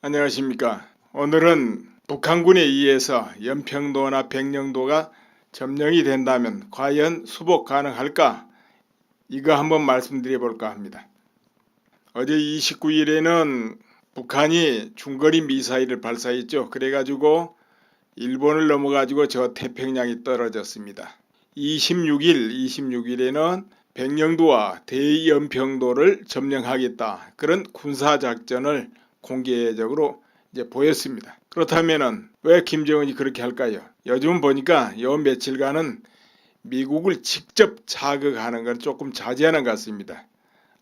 안녕하십니까. 오늘은 북한군에 의해서 연평도나 백령도가 점령이 된다면 과연 수복 가능할까? 이거 한번 말씀드려 볼까 합니다. 어제 29일에는 북한이 중거리 미사일을 발사했죠. 그래가지고 일본을 넘어가지고 저 태평양이 떨어졌습니다. 26일에는 백령도와 대연평도를 점령하겠다. 그런 군사작전을 공개적으로 이제 보였습니다. 그렇다면은 왜 김정은이 그렇게 할까요? 요즘 보니까 요 며칠간은 미국을 직접 자극하는 건 조금 자제하는 것 같습니다.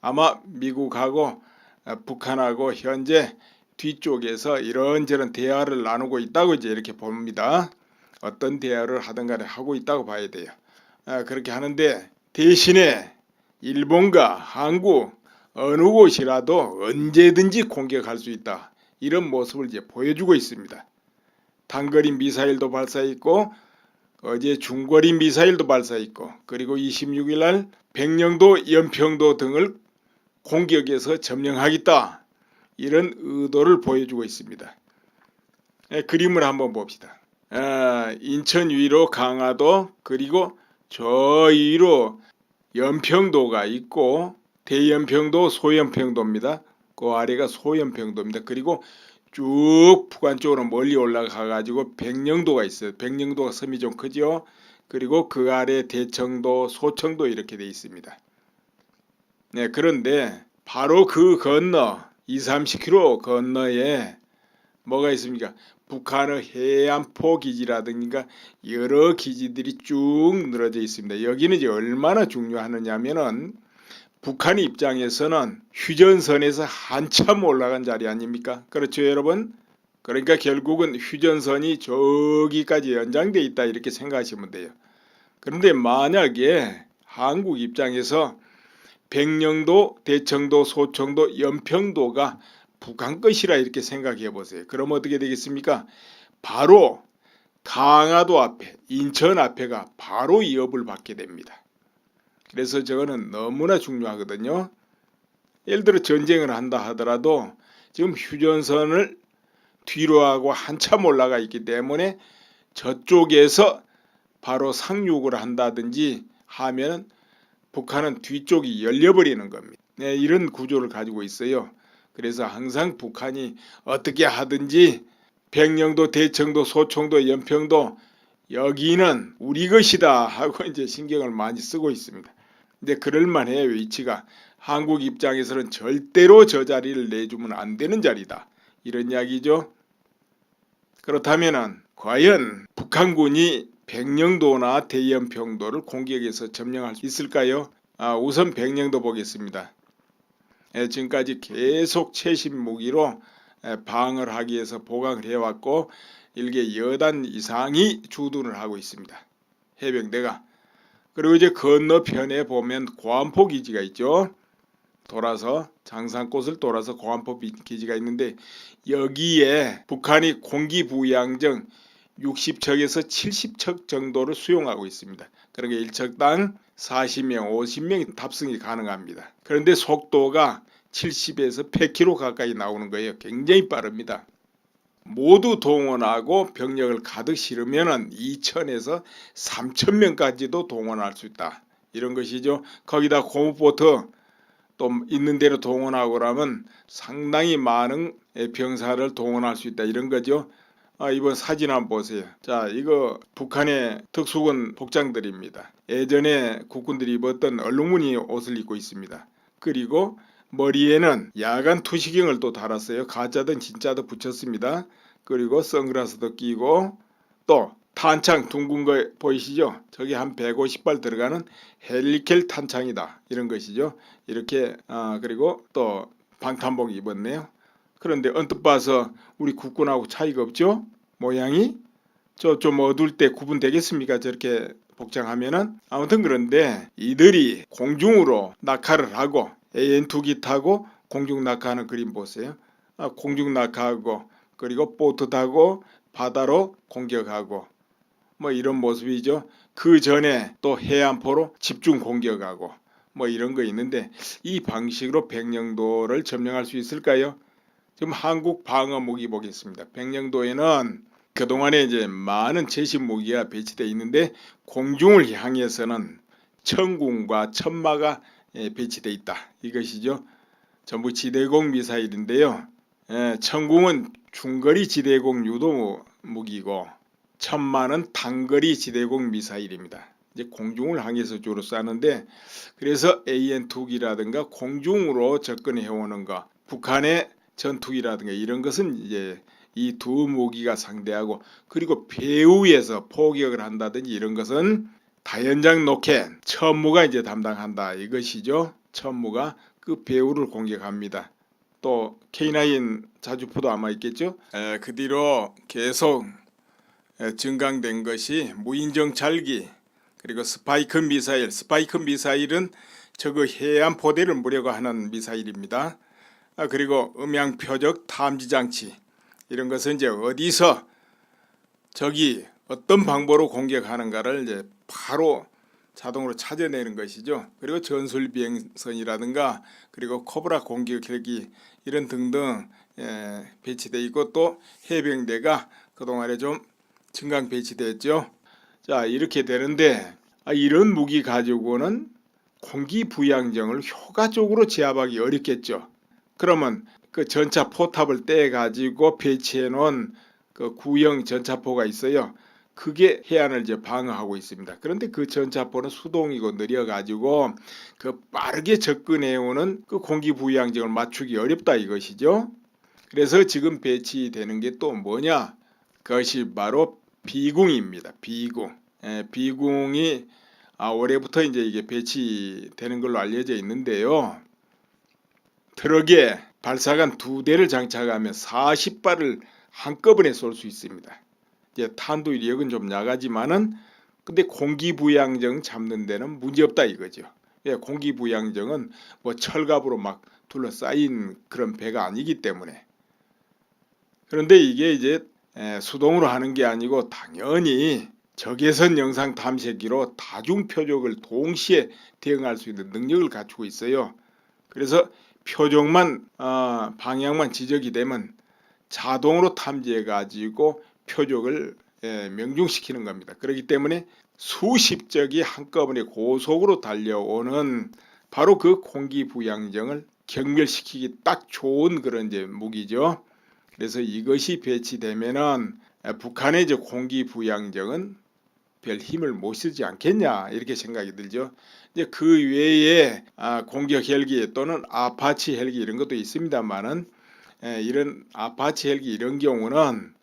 아마 미국하고 북한하고 현재 뒤쪽에서 이런저런 대화를 나누고 있다고 이제 이렇게 봅니다. 어떤 대화를 하든 간에 하고 있다고 봐야 돼요. 그렇게 하는데 대신에 일본과 한국 어느 곳이라도 언제든지 공격할 수 있다. 이런 모습을 이제 보여주고 있습니다. 단거리 미사일도 발사했고 어제 중거리 미사일도 발사했고 그리고 26일 날 백령도, 연평도 등을 공격해서 점령하겠다. 이런 의도를 보여주고 있습니다. 그림을 한번 봅시다. 인천 위로 강화도 그리고 저 위로 연평도가 있고 대연평도, 소연평도입니다. 그 아래가 소연평도입니다. 그리고 쭉 북한 쪽으로 멀리 올라가 가지고 백령도가 있어요. 백령도가 섬이 좀 크죠. 그리고 그 아래 대청도, 소청도 이렇게 돼 있습니다. 네, 그런데 바로 그 건너 20-30km 건너에 뭐가 있습니까? 북한의 해안포 기지라든가 여러 기지들이 쭉 늘어져 있습니다. 여기는 이제 얼마나 중요하느냐면은 북한 입장에서는 휴전선에서 한참 올라간 자리 아닙니까? 그렇죠, 여러분? 그러니까 결국은 휴전선이 저기까지 연장되어 있다 이렇게 생각하시면 돼요. 그런데 만약에 한국 입장에서 백령도, 대청도, 소청도, 연평도가 북한 것이라 이렇게 생각해 보세요. 그럼 어떻게 되겠습니까? 바로 강화도 앞에, 인천 앞에가 바로 위협을 받게 됩니다. 그래서 저거는 너무나 중요하거든요. 예를 들어 전쟁을 한다 하더라도 지금 휴전선을 뒤로 하고 한참 올라가 있기 때문에 저쪽에서 바로 상륙을 한다든지 하면 북한은 뒤쪽이 열려버리는 겁니다. 네, 이런 구조를 가지고 있어요. 그래서 항상 북한이 어떻게 하든지 백령도, 대청도, 소청도, 연평도 여기는 우리 것이다 하고 이제 신경을 많이 쓰고 있습니다. 근데 그럴만해요. 위치가 한국 입장에서는 절대로 저 자리를 내주면 안 되는 자리다. 이런 이야기죠. 그렇다면은 과연 북한군이 백령도나 대연평도를 공격해서 점령할 수 있을까요? 우선 백령도 보겠습니다. 지금까지 계속 최신 무기로 방어를 하기 위해서 보강을 해왔고 일개 여단 이상이 주둔을 하고 있습니다. 해병대가. 그리고 이제 건너편에 보면 고안포 기지가 있죠. 돌아서 장산꽃을 돌아서 고안포 기지가 있는데 여기에 북한이 공기부양정 60척에서 70척 정도를 수용하고 있습니다. 그러니까 1척당 40명, 50명이 탑승이 가능합니다. 그런데 속도가 70에서 100km 가까이 나오는 거예요. 굉장히 빠릅니다. 모두 동원하고 병력을 가득 실으면 2,000에서 3,000명까지도 동원할 수 있다. 이런 것이죠. 거기다 고무보트 또 있는 대로 동원하고 그러면 상당히 많은 병사를 동원할 수 있다. 이런 거죠. 이번 사진 한번 보세요. 자, 이거 북한의 특수군 복장들입니다. 예전에 국군들이 입었던 얼룩무늬 옷을 입고 있습니다. 그리고 머리에는 야간 투시경을 또 달았어요. 가짜든 진짜든 붙였습니다. 그리고 선글라스도 끼고 또 탄창 둥근 거 보이시죠? 저기 한 150발 들어가는 헬리켈 탄창이다. 이런 것이죠. 이렇게 그리고 또 방탄복 입었네요. 그런데 언뜻 봐서 우리 국군하고 차이가 없죠? 모양이 좀 어두울 때 구분되겠습니까? 저렇게 복장하면은. 아무튼 그런데 이들이 공중으로 낙하를 하고 AN2기 타고 공중 낙하하는 그림 보세요. 공중 낙하하고 그리고 보트 타고 바다로 공격하고 뭐 이런 모습이죠. 그 전에 또 해안포로 집중 공격하고 뭐 이런 거 있는데 이 방식으로 백령도를 점령할 수 있을까요? 지금 한국 방어 무기 보겠습니다. 백령도에는 그동안에 이제 많은 제식 무기가 배치되어 있는데 공중을 향해서는 천궁과 천마가 배치되어 있다. 이것이죠. 전부 지대공 미사일인데요. 천궁은 중거리 지대공 유도 무기고 천마는 단거리 지대공 미사일입니다. 이제 공중을 향해서 주로 쏘는데 그래서 AN2기라든가 공중으로 접근해 오는 거, 북한의 전투기라든가 이런 것은 이제 이 두 무기가 상대하고, 그리고 배후에서 포격을 한다든지 이런 것은 다연장 로켓 천무가 이제 담당한다. 이것이죠. 천무가 그 배후를 공격합니다. 또 K9 자주포도 아마 있겠죠. 그 뒤로 계속 증강된 것이 무인정찰기, 그리고 스파이크 미사일. 스파이크 미사일은 저거 해안 포대를 무력화하는 미사일입니다. 그리고 음향 표적 탐지 장치, 이런 것은 이제 어디서 적이 어떤 방법으로 공격하는가를 이제 바로 자동으로 찾아내는 것이죠. 그리고 전술 비행선이라든가 그리고 코브라 공격 헬기 이런 등등 배치되어 있고, 또 해병대가 그동안에 좀 증강 배치되었죠. 자, 이렇게 되는데 이런 무기 가지고는 공기 부양정을 효과적으로 제압하기 어렵겠죠. 그러면 그 전차 포탑을 떼 가지고 배치해 놓은 그 구형 전차포가 있어요. 그게 해안을 이제 방어하고 있습니다. 그런데 그 전차포는 수동이고 느려 가지고 그 빠르게 접근해 오는 그 공기 부양정을 맞추기 어렵다 이것이죠. 그래서 지금 배치되는 게 또 뭐냐? 그것이 바로 비궁입니다. 비궁. 비궁이 올해부터 이제 이게 배치되는 걸로 알려져 있는데요. 트럭에 발사관 2대를 장착하면 40발을 한꺼번에 쏠 수 있습니다. 이제 탄도 이력은 좀 약하지만은 근데 공기부양정 잡는 데는 문제없다 이거죠. 공기부양정은 뭐 철갑으로 막 둘러싸인 그런 배가 아니기 때문에. 그런데 이게 이제 수동으로 하는 게 아니고 당연히 적외선 영상 탐색기로 다중 표적을 동시에 대응할 수 있는 능력을 갖추고 있어요. 그래서 표적만 방향만 지적이 되면 자동으로 탐지해 가지고 표적을 명중시키는 겁니다. 그렇기 때문에 수십 적이 한꺼번에 고속으로 달려오는 바로 그 공기부양정을 경멸시키기 딱 좋은 그런 이제 무기죠. 그래서 이것이 배치되면은 북한의 이제 공기부양정은 별 힘을 못 쓰지 않겠냐 이렇게 생각이 들죠. 이제 그 외에 공격 헬기 또는 아파치 헬기 이런 것도 있습니다만은 이런 아파치 헬기 이런 경우는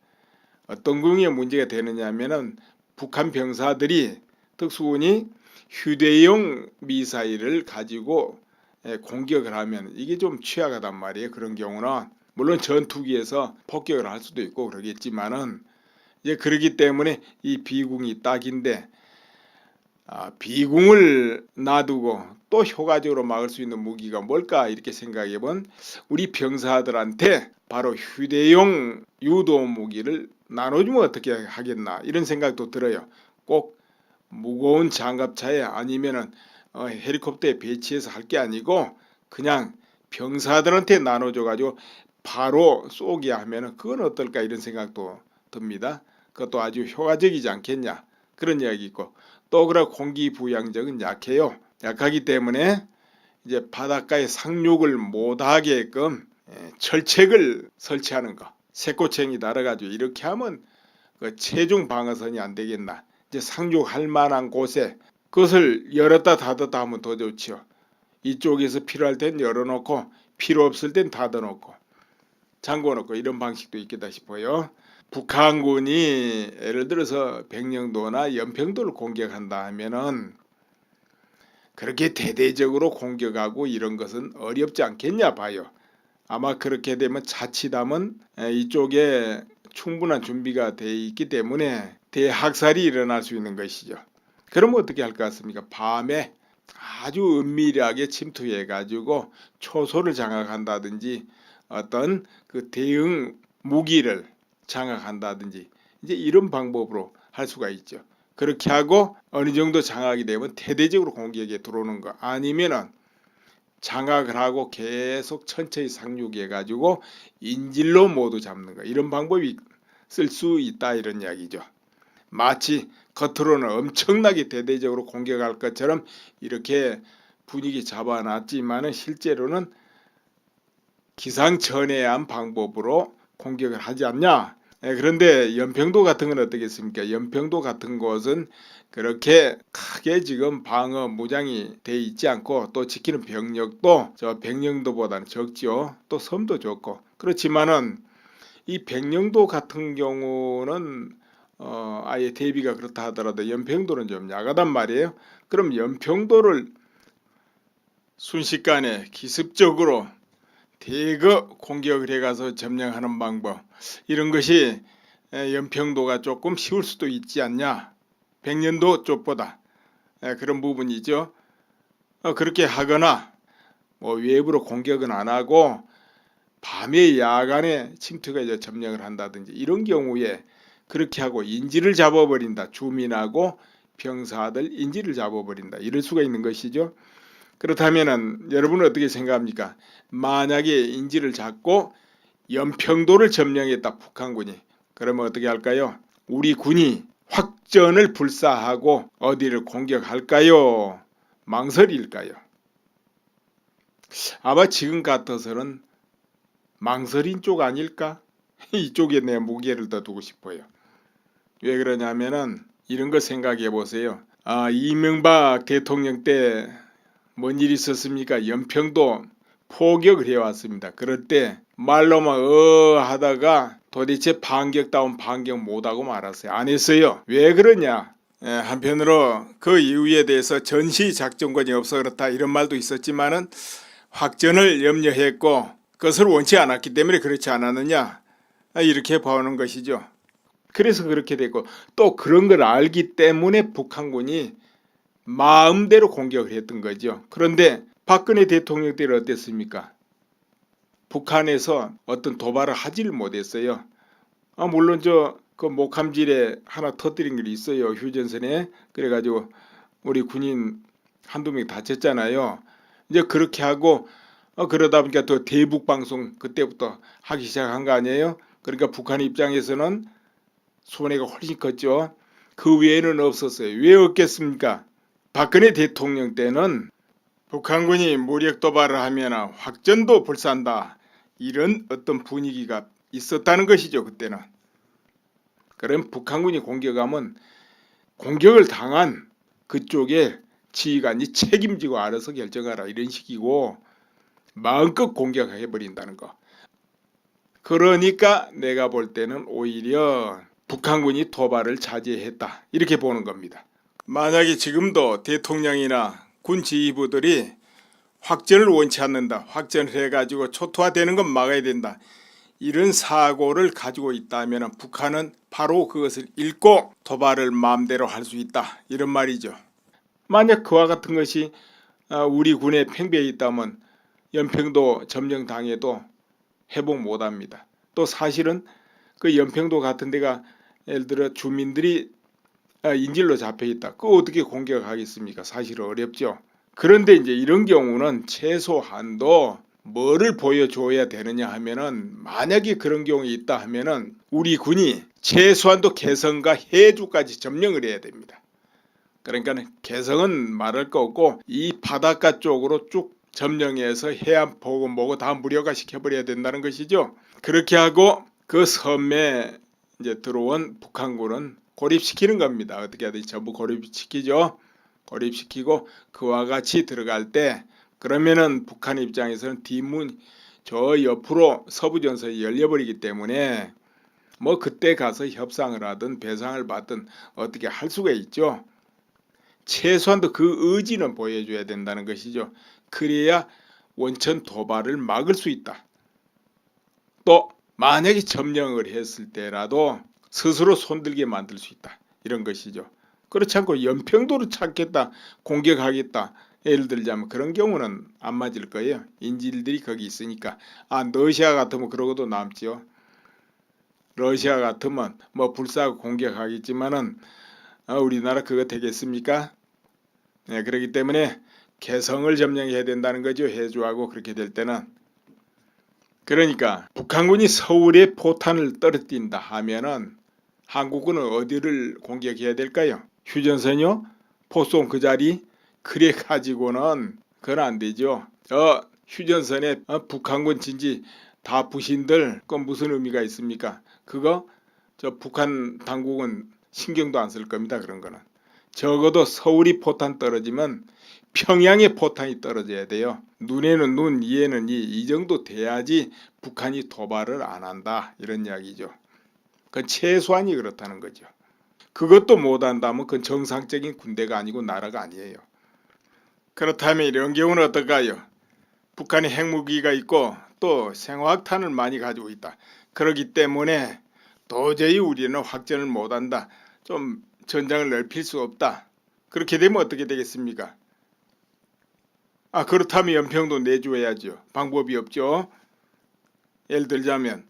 어떤 경우에 문제가 되느냐면은 북한 병사들이 특수군이 휴대용 미사일을 가지고 공격을 하면 이게 좀 취약하단 말이에요. 그런 경우는 물론 전투기에서 폭격을 할 수도 있고 그러겠지만은 이제 그러기 때문에 이 비궁이 딱인데 비궁을 놔두고 또 효과적으로 막을 수 있는 무기가 뭘까 이렇게 생각해본 우리 병사들한테 바로 휴대용 유도 무기를 나눠주면 어떻게 하겠나 이런 생각도 들어요. 꼭 무거운 장갑차에 아니면은 헬리콥터에 배치해서 할 게 아니고 그냥 병사들한테 나눠줘 가지고 바로 쏘게 하면은 그건 어떨까 이런 생각도 듭니다. 그것도 아주 효과적이지 않겠냐 그런 이야기 있고, 또 그런 공기부양정은 약해요. 약하기 때문에 이제 바닷가에 상륙을 못하게끔 철책을 설치하는 거, 새꼬챙이 달아가지고 이렇게 하면 그 체중 방어선이 안 되겠나. 이제 상륙할 만한 곳에 그것을 열었다 닫았다 하면 더 좋지요. 이쪽에서 필요할 땐 열어놓고 필요 없을 땐 닫아놓고 잠궈놓고 이런 방식도 있겠다 싶어요. 북한군이 예를 들어서 백령도나 연평도를 공격한다 하면은 그렇게 대대적으로 공격하고 이런 것은 어렵지 않겠냐 봐요. 아마 그렇게 되면 자칫하면 이쪽에 충분한 준비가 돼 있기 때문에 대학살이 일어날 수 있는 것이죠. 그러면 어떻게 할 것 같습니까? 밤에 아주 은밀하게 침투해 가지고 초소를 장악한다든지 어떤 그 대응 무기를 장악한다든지 이제 이런 방법으로 할 수가 있죠. 그렇게 하고 어느 정도 장악이 되면 대대적으로 공격에 들어오는 거, 아니면은 장악을 하고 계속 천천히 상륙해가지고 인질로 모두 잡는 거. 이런 방법이 쓸 수 있다 이런 이야기죠. 마치 겉으로는 엄청나게 대대적으로 공격할 것처럼 이렇게 분위기 잡아놨지만은 실제로는 기상천외한 방법으로 공격을 하지 않냐. 그런데 연평도 같은 건 어떻겠습니까? 연평도 같은 곳은 그렇게 크게 지금 방어 무장이 돼 있지 않고 또 지키는 병력도 저 백령도보다는 적죠. 또 섬도 좋고 그렇지만은 이 백령도 같은 경우는 아예 대비가 그렇다 하더라도 연평도는 좀 약하단 말이에요. 그럼 연평도를 순식간에 기습적으로 대거 공격을 해가서 점령하는 방법, 이런 것이 연평도가 조금 쉬울 수도 있지 않냐. 백년도 쪽보다 그런 부분이죠. 그렇게 하거나 뭐 외부로 공격은 안 하고 밤에 야간에 침투가 이제 점령을 한다든지 이런 경우에 그렇게 하고 인질을 잡아버린다. 주민하고 병사들 인질을 잡아버린다. 이럴 수가 있는 것이죠. 그렇다면은 여러분은 어떻게 생각합니까? 만약에 인질을 잡고 연평도를 점령했다 북한군이, 그러면 어떻게 할까요? 우리 군이 확전을 불사하고 어디를 공격할까요? 망설일까요? 아마 지금 같아서는 망설인 쪽 아닐까? 이쪽에 내 무게를 더 두고 싶어요. 왜 그러냐면은 이런 거 생각해 보세요. 이명박 대통령 때 뭔 일이 있었습니까? 연평도 포격을 해왔습니다. 그럴 때 말로만 하다가 도대체 반격다운 반격 못하고 말았어요. 안 했어요. 왜 그러냐? 한편으로 그 이유에 대해서 전시작전권이 없어 그렇다 이런 말도 있었지만은 확전을 염려했고 그것을 원치 않았기 때문에 그렇지 않았느냐, 이렇게 보는 것이죠. 그래서 그렇게 됐고 또 그런 걸 알기 때문에 북한군이 마음대로 공격을 했던 거죠. 그런데 박근혜 대통령 때는 어땠습니까? 북한에서 어떤 도발을 하지를 못했어요. 물론 그 목함질에 하나 터뜨린 게 있어요. 휴전선에. 그래가지고 우리 군인 한두 명 다쳤잖아요. 이제 그렇게 하고 그러다 보니까 또 대북 방송 그때부터 하기 시작한 거 아니에요. 그러니까 북한 입장에서는 손해가 훨씬 컸죠. 그 외에는 없었어요. 왜 없겠습니까? 박근혜 대통령 때는 북한군이 무력 도발을 하면 확전도 불사한다, 이런 어떤 분위기가 있었다는 것이죠. 그때는. 그럼 북한군이 공격하면 공격을 당한 그쪽에 지휘관이 책임지고 알아서 결정하라 이런 식이고 마음껏 공격해버린다는 거. 그러니까 내가 볼 때는 오히려 북한군이 도발을 자제했다 이렇게 보는 겁니다. 만약에 지금도 대통령이나 군 지휘부들이 확전을 원치 않는다, 확전을 해가지고 초토화되는 건 막아야 된다, 이런 사고를 가지고 있다면 북한은 바로 그것을 읽고 도발을 마음대로 할 수 있다 이런 말이죠. 만약 그와 같은 것이 우리 군의 팽배에 있다면 연평도 점령당해도 회복 못합니다. 또 사실은 그 연평도 같은 데가 예를 들어 주민들이 인질로 잡혀있다. 그거 어떻게 공격하겠습니까? 사실은 어렵죠. 그런데 이제 이런 경우는 최소한도 뭐를 보여줘야 되느냐 하면은, 만약에 그런 경우가 있다 하면은 우리 군이 최소한도 개성과 해주까지 점령을 해야 됩니다. 그러니까 개성은 말할 거 없고 이 바닷가 쪽으로 쭉 점령해서 해안 보고 뭐고 다 무력화 시켜버려야 된다는 것이죠. 그렇게 하고 그 섬에 이제 들어온 북한군은 고립시키는 겁니다. 어떻게 하든지 전부 고립시키죠. 고립시키고 그와 같이 들어갈 때 그러면은 북한 입장에서는 뒷문 저 옆으로 서부전선이 열려버리기 때문에 뭐 그때 가서 협상을 하든 배상을 받든 어떻게 할 수가 있죠. 최소한도 그 의지는 보여줘야 된다는 것이죠. 그래야 원천 도발을 막을 수 있다. 또 만약에 점령을 했을 때라도 스스로 손들게 만들 수 있다 이런 것이죠. 그렇지 않고 연평도를 찾겠다, 공격하겠다, 예를 들자면 그런 경우는 안 맞을 거예요. 인질들이 거기 있으니까. 러시아 같으면 그러고도 남지요. 러시아 같으면 뭐 불사하고 공격하겠지만은 우리나라 그거 되겠습니까? 네, 그렇기 때문에 개성을 점령해야 된다는 거죠. 해주하고 그렇게 될 때는. 그러니까 북한군이 서울에 포탄을 떨어뜨린다 하면은 한국군은 어디를 공격해야 될까요? 휴전선이요? 포송 그 자리? 그래 가지고는 그건 안 되죠. 휴전선에 북한군 진지 다 부신들 그건 무슨 의미가 있습니까? 그거 북한 당국은 신경도 안 쓸 겁니다. 그런 거는. 적어도 서울이 포탄 떨어지면 평양에 포탄이 떨어져야 돼요. 눈에는 눈, 이에는 이 정도 돼야지 북한이 도발을 안 한다. 이런 이야기죠. 그건 최소한이 그렇다는 거죠. 그것도 못한다면 그건 정상적인 군대가 아니고 나라가 아니에요. 그렇다면 이런 경우는 어떨까요? 북한이 핵무기가 있고 또 생화학탄을 많이 가지고 있다. 그렇기 때문에 도저히 우리는 확전을 못한다. 좀 전장을 넓힐 수 없다. 그렇게 되면 어떻게 되겠습니까? 그렇다면 연평도 내줘야죠. 방법이 없죠. 예를 들자면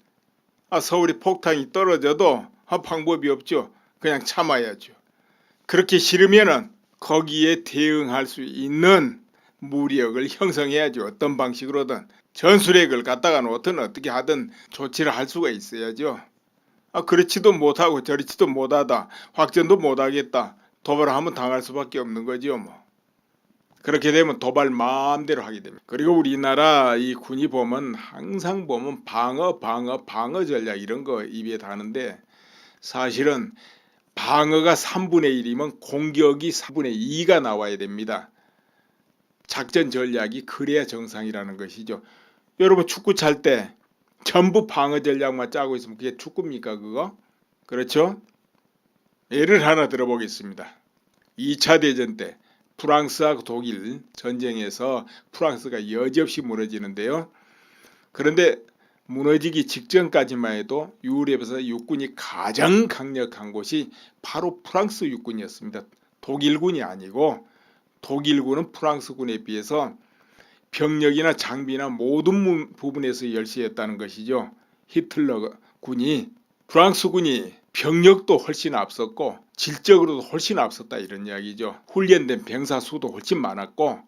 서울이 폭탄이 떨어져도 방법이 없죠. 그냥 참아야죠. 그렇게 싫으면은 거기에 대응할 수 있는 무력을 형성해야죠. 어떤 방식으로든 전술핵을 갖다가 놓든 어떻게 하든 조치를 할 수가 있어야죠. 그렇지도 못하고 저렇지도 못하다. 확전도 못하겠다. 도발하면 당할 수밖에 없는 거죠. 그렇게 되면 도발 마음대로 하게 됩니다. 그리고 우리나라 이 군이 보면 항상 보면 방어 전략 이런 거 입에 다는데 사실은 방어가 3분의 1이면 공격이 3분의 2가 나와야 됩니다. 작전 전략이 그래야 정상이라는 것이죠. 여러분 축구 찰 때 전부 방어 전략만 짜고 있으면 그게 축구입니까 그거? 그렇죠? 예를 하나 들어보겠습니다. 2차 대전 때 프랑스하고 독일 전쟁에서 프랑스가 여지없이 무너지는데요. 그런데 무너지기 직전까지만 해도 유럽에서 육군이 가장 강력한 곳이 바로 프랑스 육군이었습니다. 독일군이 아니고 독일군은 프랑스군에 비해서 병력이나 장비나 모든 부분에서 열세였다는 것이죠. 히틀러 군이 프랑스군이 병력도 훨씬 앞섰고 질적으로도 훨씬 앞섰다 이런 이야기죠. 훈련된 병사 수도 훨씬 많았고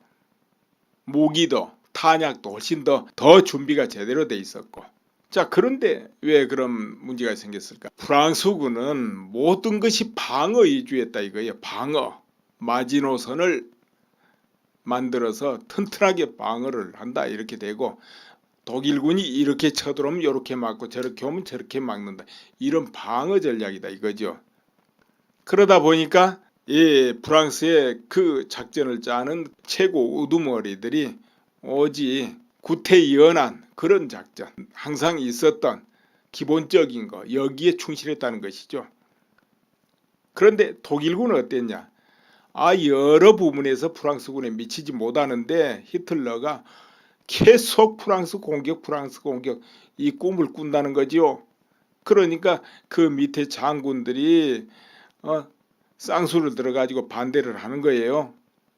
무기도 탄약도 훨씬 더 준비가 제대로 돼 있었고 자 그런데 왜 그런 문제가 생겼을까? 프랑스군은 모든 것이 방어 위주였다 이거예요. 방어 마지노선을 만들어서 튼튼하게 방어를 한다 이렇게 되고 독일군이 이렇게 쳐들어오면 이렇게 막고 저렇게 오면 저렇게 막는다 이런 방어 전략이다 이거죠. 그러다 보니까 이 프랑스의 그 작전을 짜는 최고 우두머리들이 오직 구태연한 그런 작전 항상 있었던 기본적인 거 여기에 충실했다는 것이죠. 그런데 독일군은 어땠냐? 여러 부분에서 프랑스군에 미치지 못하는데 히틀러가 계속 프랑스 공격 이 꿈을 꾼다는 거죠. 그러니까 그 밑에 장군들이 쌍수를 들어가지고 반대를 하는 거예요.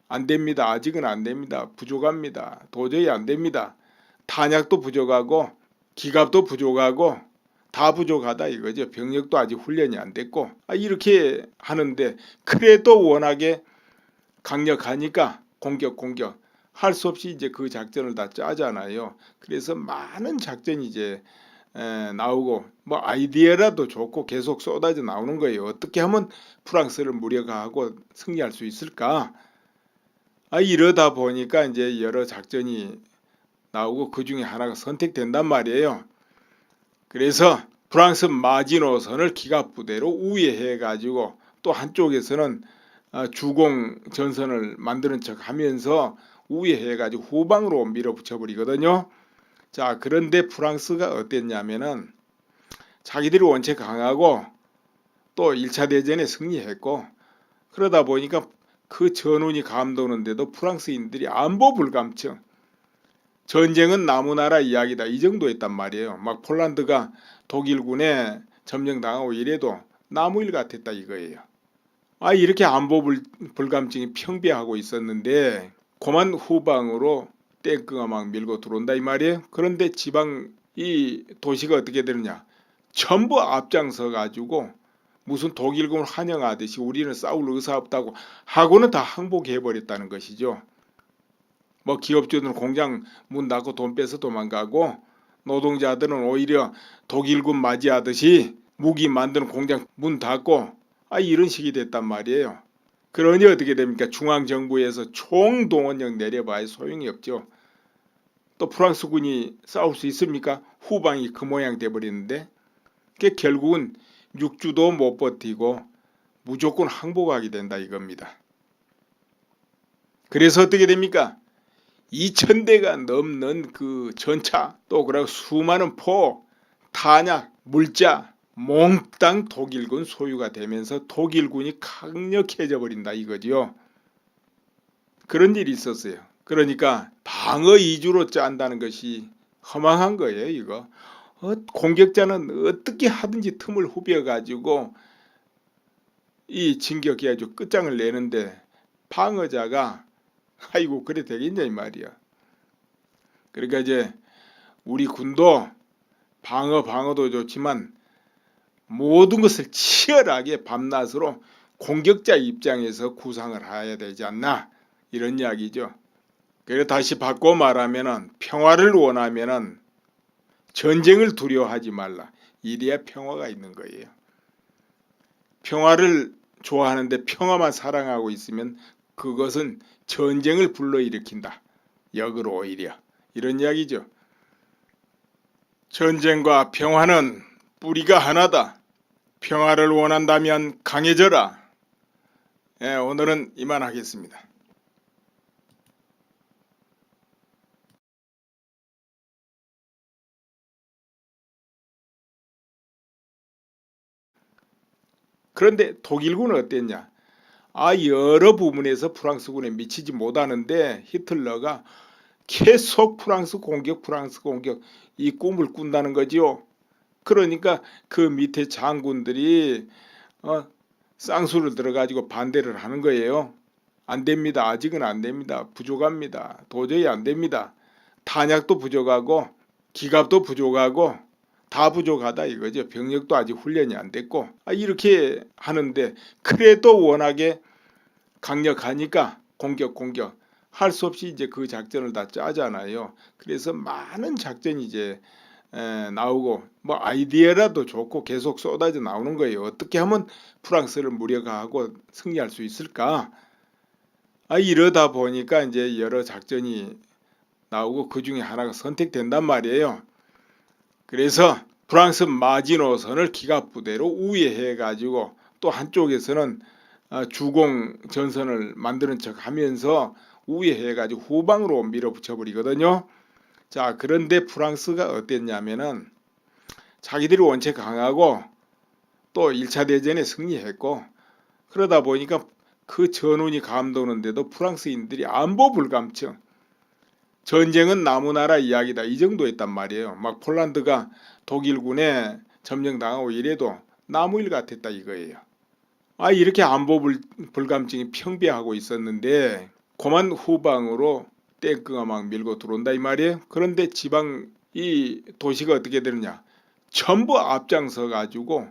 안 됩니다. 아직은 안 됩니다. 부족합니다. 도저히 안 됩니다. 탄약도 부족하고 기갑도 부족하고 다 부족하다 이거죠. 병력도 아직 훈련이 안 됐고 이렇게 하는데 그래도 워낙에 강력하니까 공격 할 수 없이 이제 그 작전을 다 짜잖아요. 그래서 많은 작전이 이제 나오고 아이디어라도 좋고 계속 쏟아져 나오는 거예요. 어떻게 하면 프랑스를 무력화하고 승리할 수 있을까? 이러다 보니까 이제 여러 작전이 나오고 그 중에 하나가 선택된단 말이에요. 그래서 프랑스 마지노선을 기갑부대로 우회해 가지고 또 한쪽에서는 주공 전선을 만드는 척 하면서 우회해 가지고 후방으로 밀어붙여 버리거든요. 자 그런데 프랑스가 어땠냐면은 자기들이 원체 강하고 또 1차 대전에 승리했고 그러다 보니까 그 전운이 감도는데도 프랑스인들이 안보 불감증 전쟁은 나무나라 이야기다 이 정도였단 말이에요. 막 폴란드가 독일군에 점령당하고 이래도 나무일 같았다 이거예요. 이렇게 안보 불감증이 평배하고 있었는데 고만 후방으로 탱크가 막 밀고 들어온다 이 말이에요. 그런데 지방 이 도시가 어떻게 되느냐 전부 앞장서 가지고 무슨 독일군을 환영하듯이 우리는 싸울 의사 없다고 하고는 다 항복해 버렸다는 것이죠. 뭐 기업주들은 공장 문 닫고 돈 빼서 도망가고 노동자들은 오히려 독일군 맞이하듯이 무기 만드는 공장 문 닫고 이런 식이 됐단 말이에요. 그러니 어떻게 됩니까? 중앙정부에서 총동원령 내려봐야 소용이 없죠. 또 프랑스군이 싸울 수 있습니까? 후방이 그 모양 돼버리는데 결국은 육주도 못 버티고 무조건 항복하게 된다 이겁니다. 그래서 어떻게 됩니까? 2000대가 넘는 그 전차, 또 그리고 수많은 포, 탄약, 물자 몽땅 독일군 소유가 되면서 독일군이 강력해져 버린다 이거죠. 그런 일이 있었어요. 그러니까 방어 이주로 짠다는 것이 허망한 거예요. 이거 공격자는 어떻게 하든지 틈을 후벼 가지고 이 진격해가지고 끝장을 내는데 방어자가 아이고 그래 되겠냐 이 말이야. 그러니까 이제 우리 군도 방어도 좋지만 모든 것을 치열하게 밤낮으로 공격자 입장에서 구상을 해야 되지 않나 이런 이야기죠. 그래서 다시 바꿔 말하면은 평화를 원하면은 전쟁을 두려워하지 말라. 이래야 평화가 있는 거예요. 평화를 좋아하는데 평화만 사랑하고 있으면 그것은 전쟁을 불러일으킨다. 역으로 오히려 이런 이야기죠. 전쟁과 평화는 뿌리가 하나다. 평화를 원한다면 강해져라. 오늘은 이만하겠습니다. 그런데 독일군은 어땠냐? 여러 부분에서 프랑스군에 미치지 못하는데 히틀러가 계속 프랑스 공격 이 꿈을 꾼다는 거지요. 그러니까 그 밑에 장군들이 쌍수를 들어가지고 반대를 하는 거예요. 안 됩니다. 아직은 안 됩니다. 부족합니다. 도저히 안 됩니다. 탄약도 부족하고 기갑도 부족하고 다 부족하다 이거죠. 병력도 아직 훈련이 안 됐고 이렇게 하는데 그래도 워낙에 강력하니까 공격 할 수 없이 이제 그 작전을 다 짜잖아요. 그래서 많은 작전이 이제 나오고 뭐 아이디어라도 좋고 계속 쏟아져 나오는 거예요. 어떻게 하면 프랑스를 무력화하고 승리할 수 있을까? 이러다 보니까 이제 여러 작전이 나오고 그 중에 하나가 선택된단 말이에요. 그래서 프랑스 마지노선을 기갑부대로 우회해 가지고 또 한쪽에서는 주공 전선을 만드는 척 하면서 우회해 가지고 후방으로 밀어붙여 버리거든요. 자, 그런데 프랑스가 어땠냐면은 자기들이 원체 강하고 또 1차 대전에 승리했고 그러다 보니까 그 전운이 감도는데도 프랑스인들이 안보 불감증, 전쟁은 나무나라 이야기다 이 정도였단 말이에요. 막 폴란드가 독일군에 점령당하고 이래도 나무일 같았다 이거예요. 이렇게 안보 불감증이 평배하고 있었는데 고만 후방으로 탱크가 막 밀고 들어온다 이 말이에요. 그런데 지방 이 도시가 어떻게 되느냐, 전부 앞장서 가지고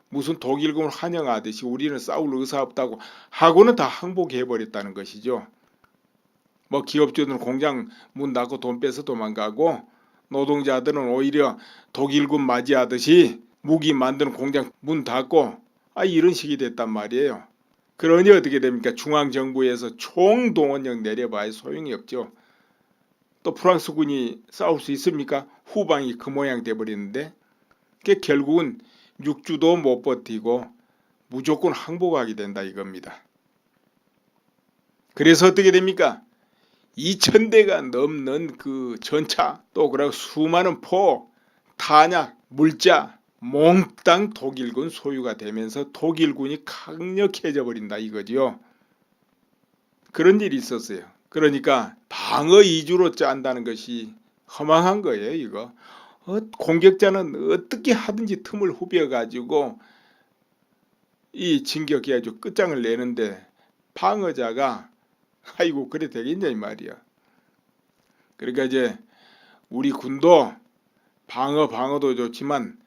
무슨 독일군을 환영하듯이 우리는 싸울 의사 없다고 하고는 다 항복해 버렸다는 것이죠. 뭐 기업주들은 공장 문 닫고 돈 빼서 도망가고 노동자들은 오히려 독일군 맞이하듯이 무기 만드는 공장 문 닫고 이런 식이 됐단 말이에요. 그러니 어떻게 됩니까? 중앙정부에서 총동원령 내려봐야 소용이 없죠. 또 프랑스군이 싸울 수 있습니까? 후방이 그 모양 돼버리는데 결국은 육주도 못 버티고 무조건 항복하게 된다 이겁니다. 그래서 어떻게 됩니까? 2000대가 넘는 그 전차, 또 그리고 수많은 포, 탄약, 물자 몽땅 독일군 소유가 되면서 독일군이 강력해져 버린다 이거지요. 그런 일이 있었어요. 그러니까 방어 이주로 짠다는 것이 허망한 거예요. 이거 공격자는 어떻게 하든지 틈을 후벼 가지고 이 진격해가지고 끝장을 내는데 방어자가 아이고 그래 되겠냐 이 말이야. 그러니까 이제 우리 군도 방어도 좋지만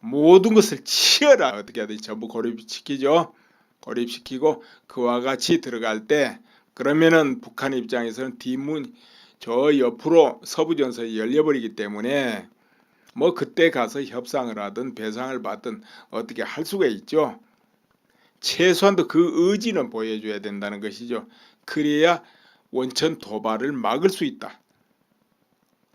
모든 것을 치열하게 어떻게 하든지 전부 고립시키죠. 고립시키고 그와 같이 들어갈 때 그러면은 북한 입장에서는 뒷문 저 옆으로 서부전선이 열려버리기 때문에 뭐 그때 가서 협상을 하든 배상을 받든 어떻게 할 수가 있죠. 최소한도 그 의지는 보여줘야 된다는 것이죠. 그래야 원천 도발을 막을 수 있다.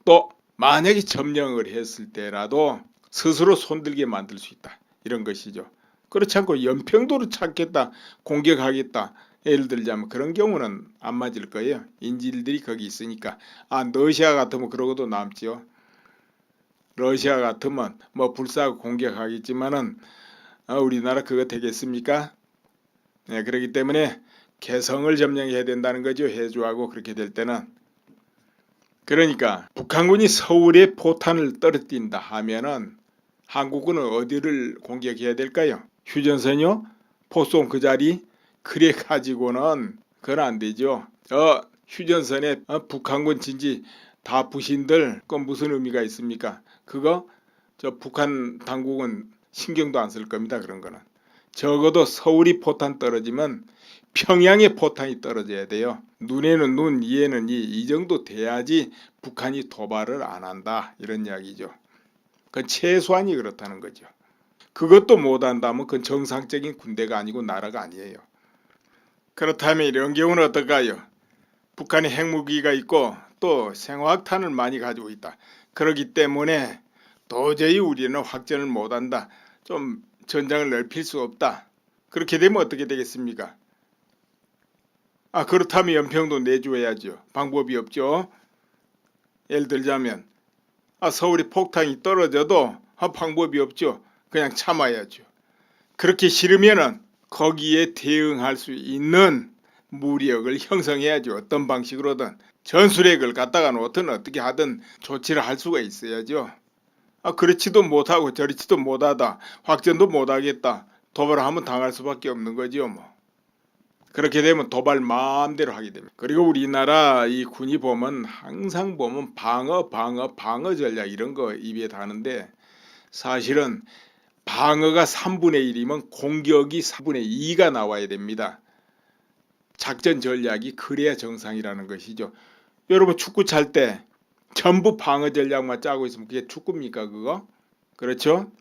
또 만약에 점령을 했을 때라도 스스로 손들게 만들 수 있다. 이런 것이죠. 그렇지 않고 연평도를 찾겠다, 공격하겠다. 예를 들자면 그런 경우는 안 맞을 거예요. 인질들이 거기 있으니까. 러시아 같으면 그러고도 남지요. 러시아 같으면 뭐 불사하고 공격하겠지만은 우리나라 그거 되겠습니까? 네, 그렇기 때문에 개성을 점령해야 된다는 거죠. 해주하고 그렇게 될 때는. 그러니까 북한군이 서울에 포탄을 떨어뜨린다 하면은 한국군은 어디를 공격해야 될까요? 휴전선이요? 포송 그 자리? 그래 가지고는 그건 안 되죠. 휴전선에 북한군 진지 다 부신들 그건 무슨 의미가 있습니까? 그거 저 북한 당국은 신경도 안 쓸 겁니다. 그런 거는. 적어도 서울이 포탄 떨어지면 평양에 포탄이 떨어져야 돼요. 눈에는 눈, 이에는 이 정도 돼야지 북한이 도발을 안 한다. 이런 이야기죠. 그건 최소한이 그렇다는 거죠. 그것도 못한다면 그건 정상적인 군대가 아니고 나라가 아니에요. 그렇다면 이런 경우는 어떨까요? 북한이 핵무기가 있고 또 생화학탄을 많이 가지고 있다. 그렇기 때문에 도저히 우리는 확전을 못한다. 좀 전장을 넓힐 수 없다. 그렇게 되면 어떻게 되겠습니까? 그렇다면 연평도 내줘야죠. 방법이 없죠. 예를 들자면 서울이 폭탄이 떨어져도 방법이 없죠. 그냥 참아야죠. 그렇게 싫으면은 거기에 대응할 수 있는 무력을 형성해야죠. 어떤 방식으로든 전술핵을 갖다가 놓든 어떻게 하든 조치를 할 수가 있어야죠. 그렇지도 못하고 저렇지도 못하다. 확전도 못하겠다. 도발을 하면 당할 수밖에 없는 거죠. 뭐. 그렇게 되면 도발 마음대로 하게 됩니다. 그리고 우리나라 이 군이 보면 항상 보면 방어 전략 이런 거 입에 다는데 사실은 방어가 3분의 1이면 공격이 4분의 2가 나와야 됩니다. 작전 전략이 그래야 정상이라는 것이죠. 여러분 축구 찰 때 전부 방어 전략만 짜고 있으면 그게 축구입니까 그거? 그렇죠?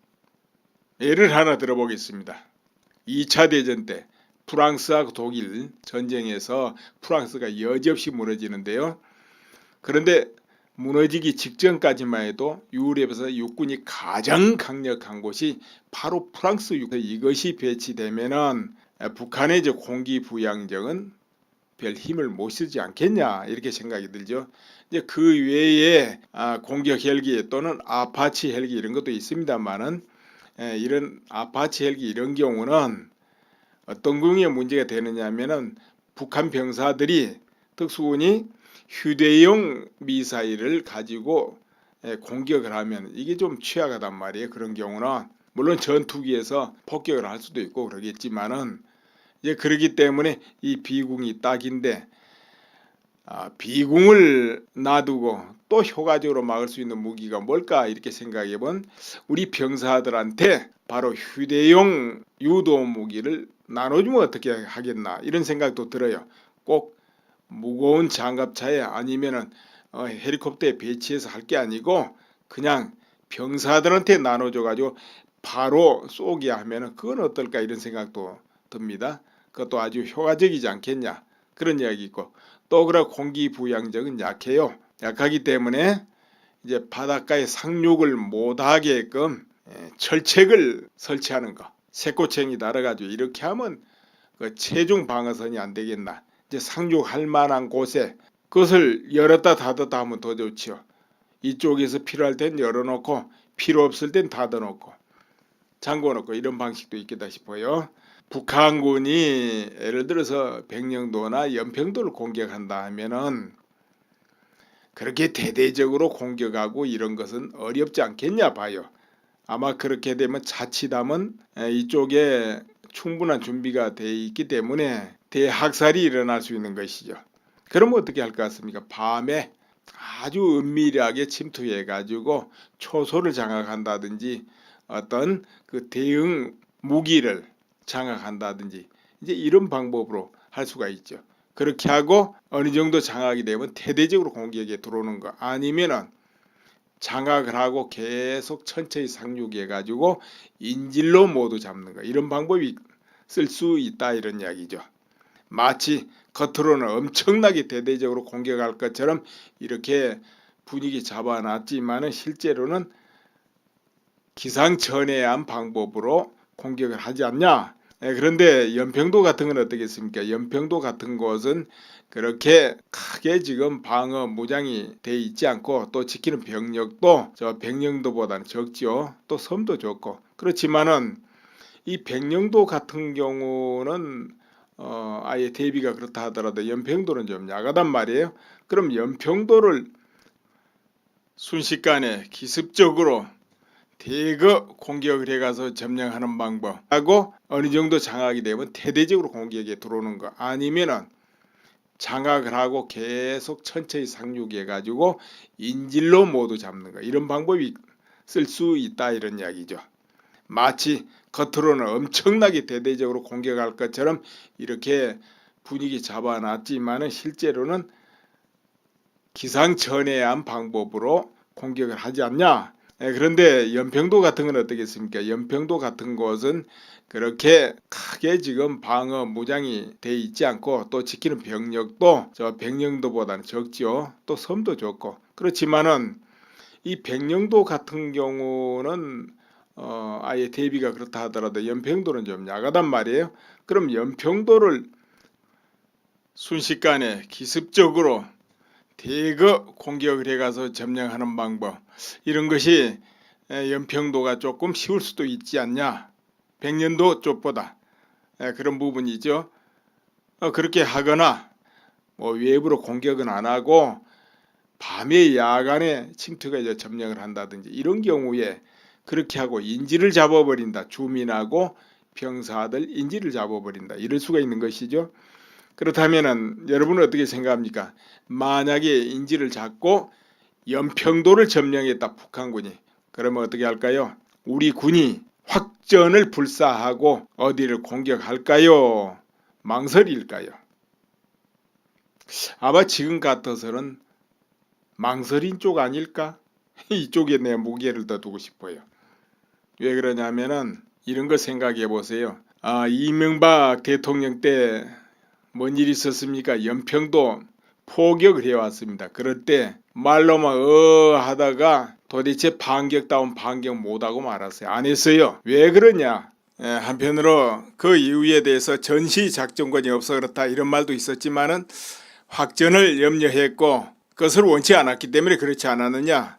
예를 하나 들어보겠습니다. 2차 대전 때 프랑스하고 독일 전쟁에서 프랑스가 여지없이 무너지는데요. 그런데 무너지기 직전까지만 해도 유럽에서 육군이 가장 강력한 곳이 바로 프랑스 육군. 이것이 배치되면은 북한의 이제 공기부양정은 별 힘을 못 쓰지 않겠냐 이렇게 생각이 들죠. 이제 그 외에 공격 헬기 또는 아파치 헬기 이런 것도 있습니다만은 이런 아파치 헬기 이런 경우는 어떤 경우에 문제가 되느냐면은 북한 병사들이 특수군이 휴대용 미사일을 가지고 공격을 하면 이게 좀 취약하단 말이에요. 그런 경우는 물론 전투기에서 폭격을 할 수도 있고 그러겠지만은 이제 그러기 때문에 이 비궁이 딱인데 비궁을 놔두고 또 효과적으로 막을 수 있는 무기가 뭘까 이렇게 생각해본 우리 병사들한테 바로 휴대용 유도 무기를 나눠주면 어떻게 하겠나 이런 생각도 들어요. 꼭 무거운 장갑차에 아니면은 헬리콥터에 배치해서 할 게 아니고 그냥 병사들한테 나눠줘 가지고 바로 쏘게 하면은 그건 어떨까 이런 생각도 듭니다. 그것도 아주 효과적이지 않겠냐 그런 이야기 있고 또 그래 공기부양정은 약해요. 약하기 때문에 이제 바닷가에 상륙을 못하게끔 철책을 설치하는 거. 새꼬챙이 달아가지고 이렇게 하면 그 체중 방어선이 안 되겠나. 이제 상륙할 만한 곳에 그것을 열었다 닫았다 하면 더 좋지요. 이쪽에서 필요할 땐 열어놓고 필요 없을 땐 닫아놓고 잠궈놓고 이런 방식도 있겠다 싶어요. 북한군이 예를 들어서 백령도나 연평도를 공격한다 하면은 그렇게 대대적으로 공격하고 이런 것은 어렵지 않겠냐 봐요. 아마 그렇게 되면 자칫하면 이쪽에 충분한 준비가 돼 있기 때문에 대학살이 일어날 수 있는 것이죠. 그럼 어떻게 할 것 같습니까? 밤에 아주 은밀하게 침투해 가지고 초소를 장악한다든지 어떤 그 대응 무기를 장악한다든지 이제 이런 방법으로 할 수가 있죠. 그렇게 하고 어느 정도 장악이 되면 대대적으로 공격에 들어오는 거, 아니면은 장악을 하고 계속 천천히 상륙해 가지고 인질로 모두 잡는 거, 이런 방법이 쓸 수 있다, 이런 이야기죠. 마치 겉으로는 엄청나게 대대적으로 공격할 것처럼 이렇게 분위기 잡아놨지만은 실제로는 기상천외한 방법으로 공격을 하지 않냐. 그런데 연평도 같은 건 어떻겠습니까? 연평도 같은 곳은 그렇게 크게 지금 방어 무장이 돼 있지 않고 또 지키는 병력도 저 백령도보다는 적죠. 또 섬도 좋고. 그렇지만은 이 백령도 같은 경우는 아예 대비가 그렇다 하더라도 연평도는 좀 약하단 말이에요. 그럼 연평도를 순식간에 기습적으로 대거 공격을 해가서 점령하는 방법 하고 어느 정도 장악이 되면 대대적으로 공격에 들어오는 거, 아니면은 장악을 하고 계속 천천히 상륙해 가지고 인질로 모두 잡는 거, 이런 방법이 쓸 수 있다, 이런 이야기죠. 마치 겉으로는 엄청나게 대대적으로 공격할 것처럼 이렇게 분위기 잡아놨지만은 실제로는 기상천외한 방법으로 공격을 하지 않냐. 그런데 연평도 같은 건 어떻겠습니까? 연평도 같은 곳은 그렇게 크게 지금 방어 무장이 돼 있지 않고 또 지키는 병력도 저 백령도보다는 적죠. 또 섬도 좋고. 그렇지만은 이 백령도 같은 경우는 아예 대비가 그렇다 하더라도 연평도는 좀 약하단 말이에요. 그럼 연평도를 순식간에 기습적으로 대거 공격을 해가서 점령하는 방법, 이런 것이 연평도가 조금 쉬울 수도 있지 않냐. 백년도 쪽보다 그런 부분이죠. 그렇게 하거나 뭐 외부로 공격은 안 하고 밤에 야간에 침투가 이제 점령을 한다든지, 이런 경우에 그렇게 하고 인질을 잡아버린다. 주민하고 병사들 인질을 잡아버린다. 이럴 수가 있는 것이죠. 그렇다면은 여러분은 어떻게 생각합니까? 만약에 인질을 잡고 연평도를 점령했다, 북한군이. 그러면 어떻게 할까요? 우리 군이 확전을 불사하고 어디를 공격할까요? 망설일까요? 아마 지금 같아서는 망설인 쪽 아닐까? 이쪽에 내 무게를 더 두고 싶어요. 왜 그러냐면은 이런 거 생각해 보세요. 이명박 대통령 때 뭔 일이 있었습니까? 연평도 포격을 해왔습니다. 그럴 때 말로만 하다가 도대체 반격다운 반격 못하고 말았어요. 안 했어요. 왜 그러냐? 한편으로 그 이유에 대해서 전시작전권이 없어 그렇다, 이런 말도 있었지만은 확전을 염려했고 그것을 원치 않았기 때문에 그렇지 않았느냐,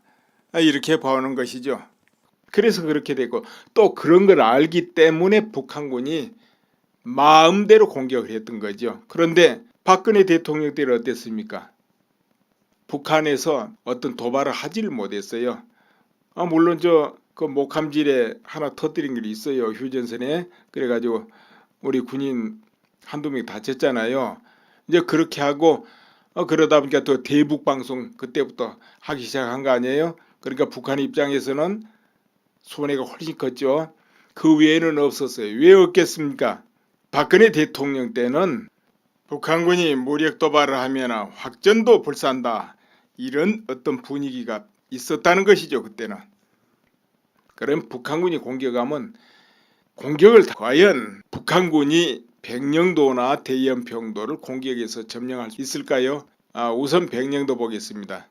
이렇게 보는 것이죠. 그래서 그렇게 되고, 또 그런 걸 알기 때문에 북한군이 마음대로 공격을 했던 거죠. 그런데 박근혜 대통령 때는 어땠습니까? 북한에서 어떤 도발을 하지를 못했어요. 물론 그 목함질에 하나 터뜨린 게 있어요. 휴전선에. 그래가지고 우리 군인 한두 명 다쳤잖아요. 이제 그렇게 하고 그러다 보니까 또 대북 방송 그때부터 하기 시작한 거 아니에요? 그러니까 북한 입장에서는 손해가 훨씬 컸죠. 그 외에는 없었어요. 왜 없겠습니까? 박근혜 대통령 때는 북한군이 무력 도발을 하면 확전도 불사한다, 이런 어떤 분위기가 있었다는 것이죠. 그때는. 그럼 북한군이 공격하면 공격을 과연 북한군이 백령도나 대연평도를 공격해서 점령할 수 있을까요? 우선 백령도 보겠습니다.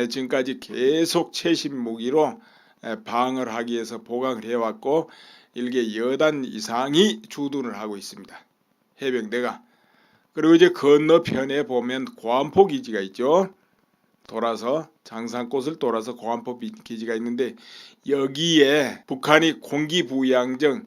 지금까지 계속 최신 무기로 방어를 하기 위해서 보강을 해왔고 일개 여단 이상이 주둔을 하고 있습니다. 해병대가. 그리고 이제 건너편에 보면 고안포 기지가 있죠. 돌아서 장산꽃을 돌아서 고안포 기지가 있는데 여기에 북한이 공기부양정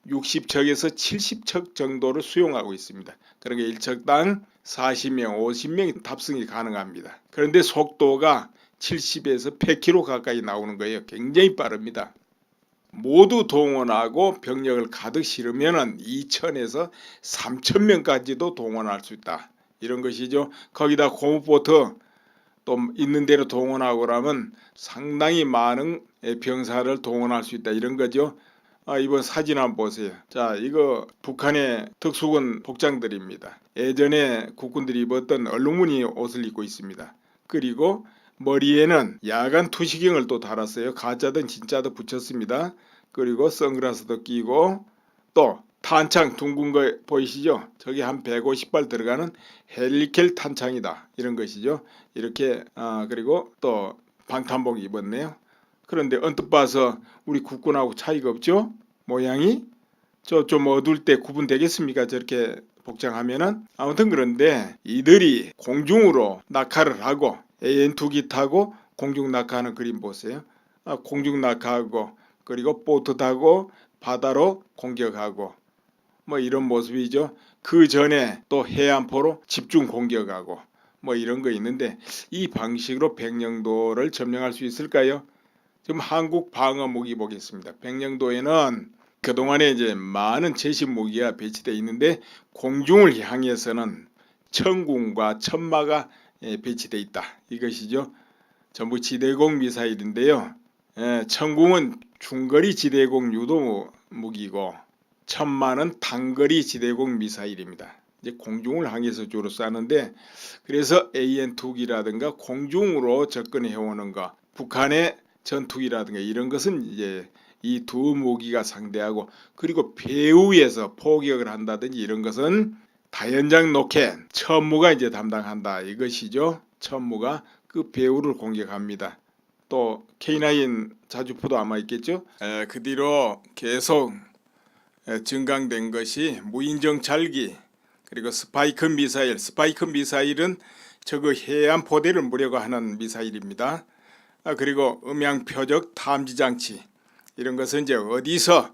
60척에서 70척 정도를 수용하고 있습니다. 그러니까 1척당 40명, 50명이 탑승이 가능합니다. 그런데 속도가 70에서 100km 가까이 나오는 거예요. 굉장히 빠릅니다. 모두 동원하고 병력을 가득 실으면 2,000에서 3,000명까지도 동원할 수 있다, 이런 것이죠. 거기다 고무보트 또 있는 대로 동원하고 그러면 상당히 많은 병사를 동원할 수 있다, 이런 거죠. 이번 사진 한번 보세요. 자, 이거 북한의 특수군 복장들입니다. 예전에 국군들이 입었던 얼룩무늬 옷을 입고 있습니다. 그리고 머리에는 야간 투시경을 또 달았어요. 가짜든 진짜든 붙였습니다. 그리고 선글라스도 끼고 또 탄창 둥근 거 보이시죠? 저게 한 150발 들어가는 헬리켈 탄창이다. 이런 것이죠. 이렇게 그리고 또 방탄복 입었네요. 그런데 언뜻 봐서 우리 국군하고 차이가 없죠? 모양이 좀 어두울 때 구분되겠습니까? 저렇게 복장하면은. 아무튼 그런데 이들이 공중으로 낙하를 하고 AN2기 타고 공중 낙하하는 그림 보세요. 공중 낙하하고 그리고 보트 타고 바다로 공격하고 뭐 이런 모습이죠. 그 전에 또 해안포로 집중 공격하고 뭐 이런 거 있는데 이 방식으로 백령도를 점령할 수 있을까요? 지금 한국 방어 무기 보겠습니다. 백령도에는 그동안에 이제 많은 제식 무기가 배치되어 있는데 공중을 향해서는 천궁과 천마가 배치되어 있다. 이것이죠. 전부 지대공 미사일인데요. 천궁은 중거리 지대공 유도 무기고 천마는 단거리 지대공 미사일입니다. 이제 공중을 향해서 주로 쏘는데 그래서 AN2기라든가 공중으로 접근해 오는 거, 북한의 전투기라든가 이런 것은 이제 이 두 무기가 상대하고 그리고 배후에서 포격을 한다든지 이런 것은 다연장 로켓 천무가 이제 담당한다 이것이죠. 천무가 그 배후를 공격합니다. 또 K9 자주포도 아마 있겠죠. 그 뒤로 계속 증강된 것이 무인정찰기 그리고 스파이크 미사일. 스파이크 미사일은 저거 해안 포대를 무려고 하는 미사일입니다. 그리고 음향 표적 탐지 장치 이런 것은 이제 어디서